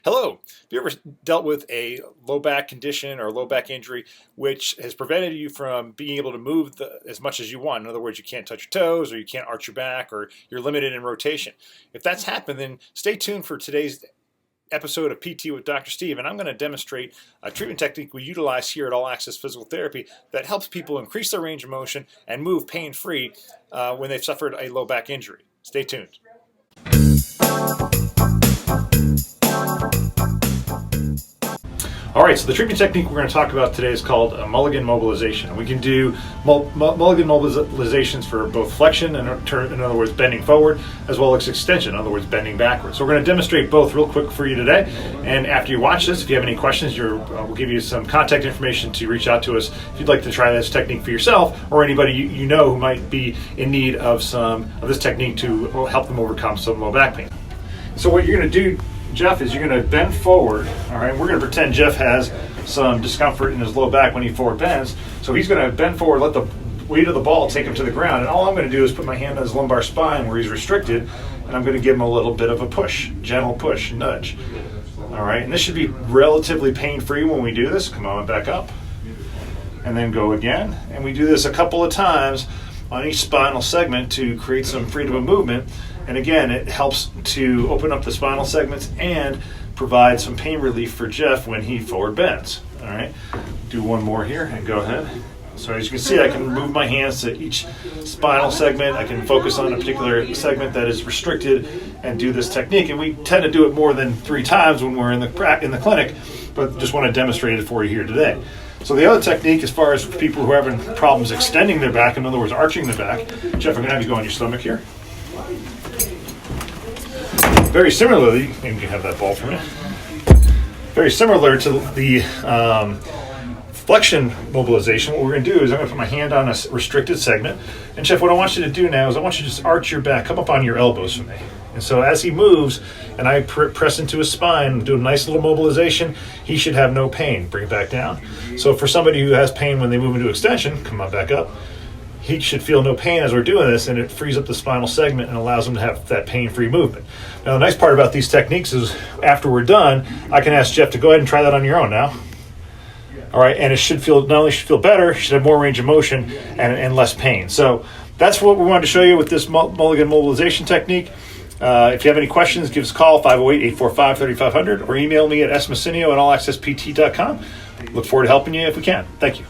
Hello. Have you ever dealt with a low back condition or low back injury which has prevented you from being able to move as much as you want? In other words, you can't touch your toes or you can't arch your back or you're limited in rotation. If that's happened, then stay tuned for today's episode of PT with Dr. Steve, and I'm going to demonstrate a treatment technique we utilize here at All Access Physical Therapy that helps people increase their range of motion and move pain-free when they've suffered a low back injury. Stay tuned. All right, so the treatment technique we're going to talk about today is called Mulligan mobilization. We can do Mulligan mobilizations for both flexion, and in other words, bending forward, as well as extension, in other words, bending backwards. So we're going to demonstrate both real quick for you today. And after you watch this, if you have any questions, we'll give you some contact information to reach out to us if you'd like to try this technique for yourself, or anybody you know who might be in need of some of this technique to help them overcome some low back pain. So what you're going to do, Jeff, is you're going to bend forward. All right, we're going to pretend Jeff has some discomfort in his low back when he forward bends. So he's going to bend forward, let the weight of the ball take him to the ground. And all I'm going to do is put my hand on his lumbar spine where he's restricted, and I'm going to give him a little bit of a push, gentle push, nudge. All right, and this should be relatively pain-free when we do this. Come on, back up. And then go again. And we do this a couple of times on each spinal segment to create some freedom of movement. And again, it helps to open up the spinal segments and provide some pain relief for Jeff when he forward bends. All right, do one more here and go ahead. So as you can see, I can move my hands to each spinal segment. I can focus on a particular segment that is restricted and do this technique. And we tend to do it more than 3 times when we're in the clinic, but just want to demonstrate it for you here today. So the other technique, as far as people who are having problems extending their back, in other words, arching their back, Jeff, I'm going to have you go on your stomach here. Very similarly, maybe you can have that ball for me. Very similar to the flexion mobilization, what we're going to do is I'm going to put my hand on a restricted segment. And Jeff, what I want you to do now is I want you to just arch your back, come up on your elbows for me. And so as he moves and I press into his spine, do a nice little mobilization, he should have no pain. Bring it back down. So for somebody who has pain when they move into extension, come on back up. He should feel no pain as we're doing this, and it frees up the spinal segment and allows him to have that pain-free movement. Now, the nice part about these techniques is after we're done, I can ask Jeff to go ahead and try that on your own now. All right, and it should feel, not only should feel better, it should have more range of motion and less pain. So that's what we wanted to show you with this Mulligan mobilization technique. If you have any questions, give us a call, 508-845-3500, or email me at smessineo@allaccesspt.com. Look forward to helping you if we can. Thank you.